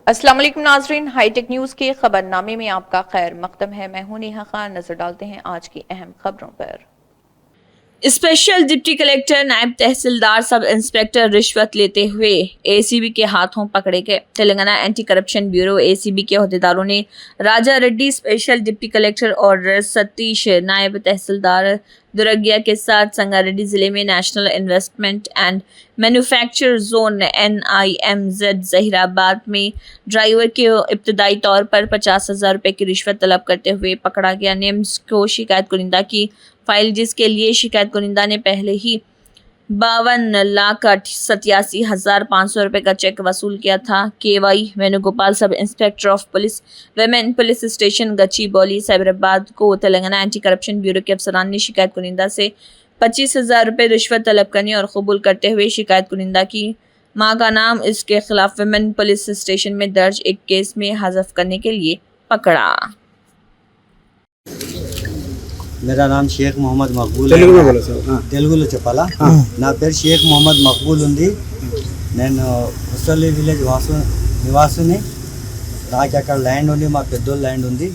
अस्सलाम वालेकुम नाजरीन, हाईटेक न्यूज के खबरनामे में आपका खैर मकदम है। मैं हूं नेहा खान। नजर डालते हैं आज की अहम खबरों पर। स्पेशल डिप्टी कलेक्टर नायब तहसीलदार सब इंस्पेक्टर रिश्वत लेते हुए एसीबी के हाथों पकड़े गए। Telangana anti corruption bureau ACB के अहदेदारों ने राजा रेड्डी स्पेशल डिप्टी कलेक्टर और सतीश नायब तहसीलदार दुर्गिया के साथ संगारेड्डी जिले में national investment and manufacture zone NIMZ Zaheerabad में ड्राइवर के इब्तदाई तौर पर 50,000 रुपए की रिश्वत तलब करते हुए पकड़ा गया। निम्स को शिकायत कुनिंदा की फाइल, जिसके लिए शिकायत कुनिंदा ने पहले ही 52,87,500 रुपए का चेक वसूल किया था। KY Venugopal sub inspector of police women police station Gachibowli Cyberabad को तेलंगाना एंटी करप्शन ब्यूरो के अफसरान ने शिकायत कुनिंदा से 25,000 रुपए रिश्वत तलब करने और कबूल करते हुए शिकायत कुनिंदा की मां का नाम इसके खिलाफ वेमेन पुलिस स्टेशन में दर्ज एक केस में हज़फ करने के लिए पकड़ा। मेरा नाम షేక్ మొహమ్మద్ మక్బూల్ తెలుగులో చెప్పాలా నా పేరు షేక్ మొహమ్మద్ మక్బూల్ ఉంది నేను ముసలి విలేజ్ నివాసుని నాకు అక్కడ ల్యాండ్ ఉంది మా పెద్దోళ్ళ ల్యాండ్ ఉంది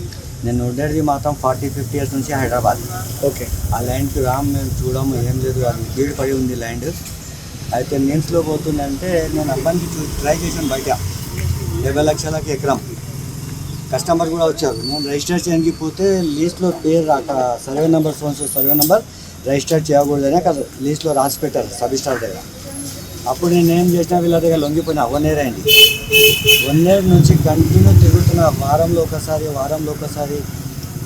నేను ఉండేది మాత్రం 40-50 ఇయర్స్ నుంచి హైదరాబాద్ ఓకే ఆ ల్యాండ్కి మేము చూడము ఏం లేదు అది బీడ్ పడి ఉంది ల్యాండ్ అయితే నేమ్స్లో పోతుందంటే నేను అబ్బాయికి ట్రై చేశాను బయట 70 లక్షలకి ఎకరం కస్టమర్ కూడా వచ్చారు నేను రిజిస్టర్ చేయడానికి పోతే లీస్ట్లో పేరు రాక survey number survey number register చేయకూడదని అక్కడ లీస్ట్లో రాసి పెట్టారు సబ్ స్టార్ దగ్గర అప్పుడు నేను ఏం చేసినా వీళ్ళ దగ్గర లొంగిపోయినా 1 ఇయర్ అయింది 1 ఇయర్ నుంచి కంటిన్యూ తిరుగుతున్నా వారంలో ఒకసారి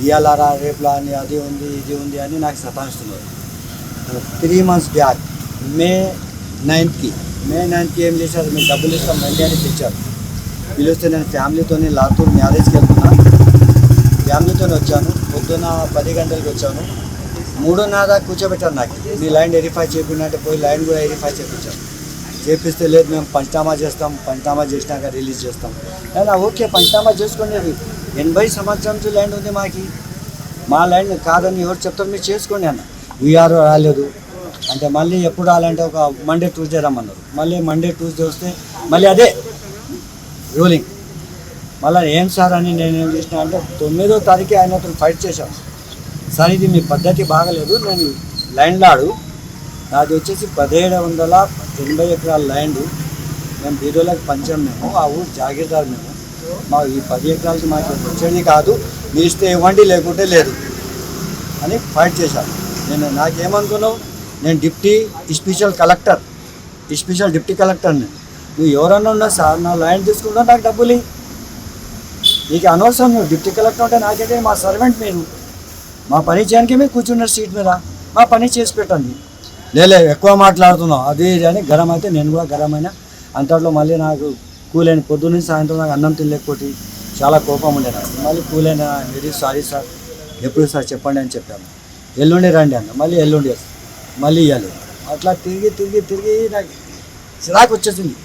ఇయ్యాలరా రేపులా అని అది ఉంది ఇది ఉంది అని నాకు సతాయిస్తున్నారు 3 months బ్యాక్ మే 9th ఏం చేశారు మీరు డబ్బులు ఇస్తాం రండి అని పిలిచారు పిలిస్తే నేను ఫ్యామిలీతో లాతూర్ మ్యారేజ్కి వెళ్తున్నా ఫ్యామిలీతో వచ్చాను పొద్దున్న 10 గంటలకు వచ్చాను 3:30 దాకా కూర్చోబెట్టారు నాకు మీ ల్యాండ్ వెరిఫై చేపినట్టే పోయి ల్యాండ్ కూడా వెరిఫై చేపిస్తే లేదు మేము పంచనామా చేసినాక రిలీజ్ చేస్తాం అయినా ఓకే పంచనామా చేసుకోండి 80 సంవత్సరాల నుంచి ల్యాండ్ ఉంది మా ల్యాండ్ కాదని ఎవరు చెప్తారు మీరు చేసుకోండి అన్న వీఆర్ఓ రాలేదు అంటే మళ్ళీ ఎప్పుడు రాలంటే ఒక మండే ట్యూస్డే రమ్మన్నారు మళ్ళీ మండే ట్యూస్డే వస్తే మళ్ళీ అదే రూలింగ్ మళ్ళీ ఏం సార్ అని నేను ఏం చేసిన అంటే 9వ తారీఖు ఆయనతో ఫైట్ చేశాను సార్ ఇది మీ పద్ధతి బాగలేదు నేను ల్యాండ్ లాడు నాది వచ్చేసి 1780 ఎకరాల ల్యాండ్ మేము బీరోలకు పంచాం మేము ఆ ఊరు జాగీర్దారు మేము మా ఈ 10 ఎకరాలకి మాకు వచ్చేది కాదు మీ ఇస్తే ఇవ్వండి లేకుంటే లేదు అని ఫైట్ చేశాను నాకేమనుకున్నావు నేను స్పెషల్ డిప్టీ కలెక్టర్ని నువ్వు ఎవరన్నా ఉన్నా సార్ నా ల్యాండ్ తీసుకున్నా నాకు డబ్బులు నీకు అనవసరం నువ్వు డిప్టీ కలెక్టర్ అంటే నాకైతే మా సర్వెంట్ మీరు మా పని చేయడానికి మీరు కూర్చున్నారు సీట్ మీద మా పని చేసి పెట్టండి ఎక్కువ మాట్లాడుతున్నావు అది ఇది అని గరం అయితే నేను కూడా గరమైనా అంతట్లో మళ్ళీ నాకు కూలైన పొద్దున్న సాయంత్రం నాకు అన్నం తినలేకపోతే చాలా కోపం ఉండే నాకు మళ్ళీ కూలైన వెరీ సారీ సార్ ఎప్పుడు సార్ చెప్పండి అని చెప్పాను ఎల్లుండి రండి అన్న మళ్ళీ ఎల్లుండి మళ్ళీ ఇవ్వాలి అట్లా తిరిగి నాకు చిరాకు వచ్చేసింది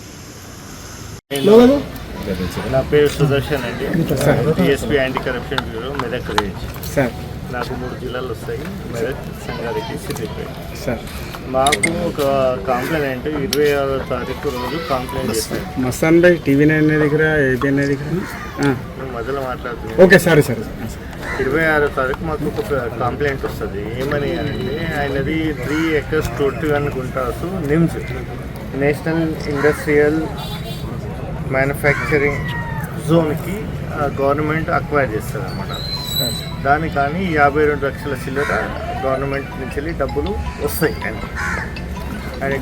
నా పేరు సుదర్శన్ అండి DSP anti corruption bureau Medak range sir నాకు 3 జిల్లాలు వస్తాయి మెదక్ సంగారెడ్డి సిద్దిపేట సార్ మాకు ఒక కంప్లైంట్ 26వ తారీఖు రోజు కంప్లైంట్ చేశాను మస్తాన్ భాయ్ TV9 దగ్గర ABN దగ్గర మొదలు మాట్లాడుతున్నాను ఓకే సరే 26వ తారీఖు మాకు ఒక కంప్లైంట్ వస్తుంది ఏమని అంటే ఆయనది 3 acres 21 గుంటాసు నిమ్స్ నేషనల్ ఇండస్ట్రియల్ మ్యానుఫ్యాక్చరింగ్ జోన్కి గవర్నమెంట్ అక్వైర్ చేస్తుంది అన్నమాట దానికి కానీ 52 లక్షల చిల్లర గవర్నమెంట్ నుంచి డబ్బులు వస్తాయి ఆయన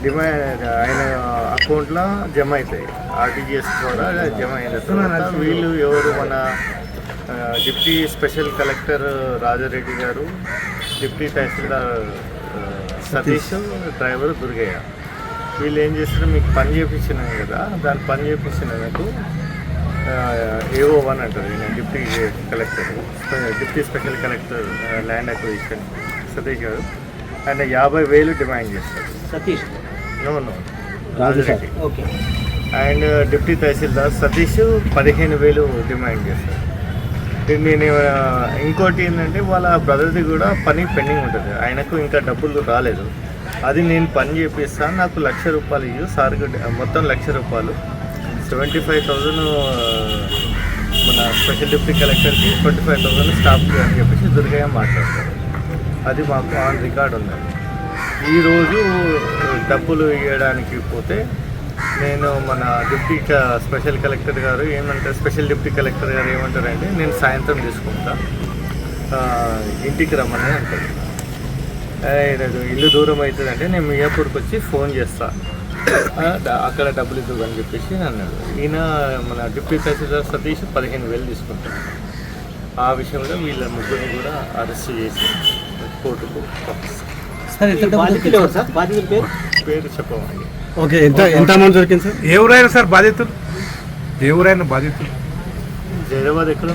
అకౌంట్లో జమ అవుతాయి RTGS ద్వారా జమ అయిన తర్వాత వీళ్ళు ఎవరు మన డిప్టీ స్పెషల్ కలెక్టర్ రాజారెడ్డి గారు డిప్టీ తహసీల్దార్ సతీష్ డ్రైవర్ దుర్గయ్య వీళ్ళు ఏం చేస్తారు మీకు పని చేయించినాం కదా దాన్ని పని చేయించినందుకు AO1 అంటారు ఈయన deputy special collector land acquisition Satish గారు ఆయన 50,000 డిమాండ్ చేస్తారు Satish Rajareddy and deputy tahsildar Satish 15,000 demand చేస్తారు. నేను ఇంకోటి ఏంటంటే వాళ్ళ బ్రదర్ది కూడా పని పెండింగ్ ఉంటుంది, ఆయనకు ఇంకా డబ్బులు రాలేదు, అది నేను పని చేపిస్తాను నాకు 1,00,000 రూపాయలు ఇవ్వు సార్కి, మొత్తం 1,00,000 రూపాయలు 75,000 మన స్పెషల్ డిప్యూటీ కలెక్టర్కి 25,000 స్టాఫ్కి అని చెప్పేసి దుర్గయ్య మాట్లాడతారు. అది మాకు ఆన్ రికార్డ్ ఉంది. ఈరోజు డబ్బులు ఇవ్వడానికి పోతే నేను మన స్పెషల్ కలెక్టర్ గారు ఏమంటారు, స్పెషల్ డిప్యూటీ కలెక్టర్ గారు ఏమంటారంటే నేను సాయంత్రం తీసుకుంటా, ఇంటికి రమ్మని అంటారు. ఇల్లు దూరం అవుతుందంటే నేను మియాపూర్కి వచ్చి ఫోన్ చేస్తా, అక్కడ డబ్బులు ఇద్దు అని చెప్పేసి అన్నాడు. ఈయన మన డిప్యూటీ తహసీల్దార్ సతీష్ 15,000 తీసుకుంటాడు. ఆ విషయంలో వీళ్ళ ముగ్గురిని కూడా అరెస్ట్ చేసి కోర్టుకు పేరు చెప్పమండి. ఓకే, ఎంత అమౌంట్ దొరికింది సార్? ఎవరైనా సార్ బాధితులు, ఎవరైనా బాధితులు జైరాబాద్ ఎక్కడ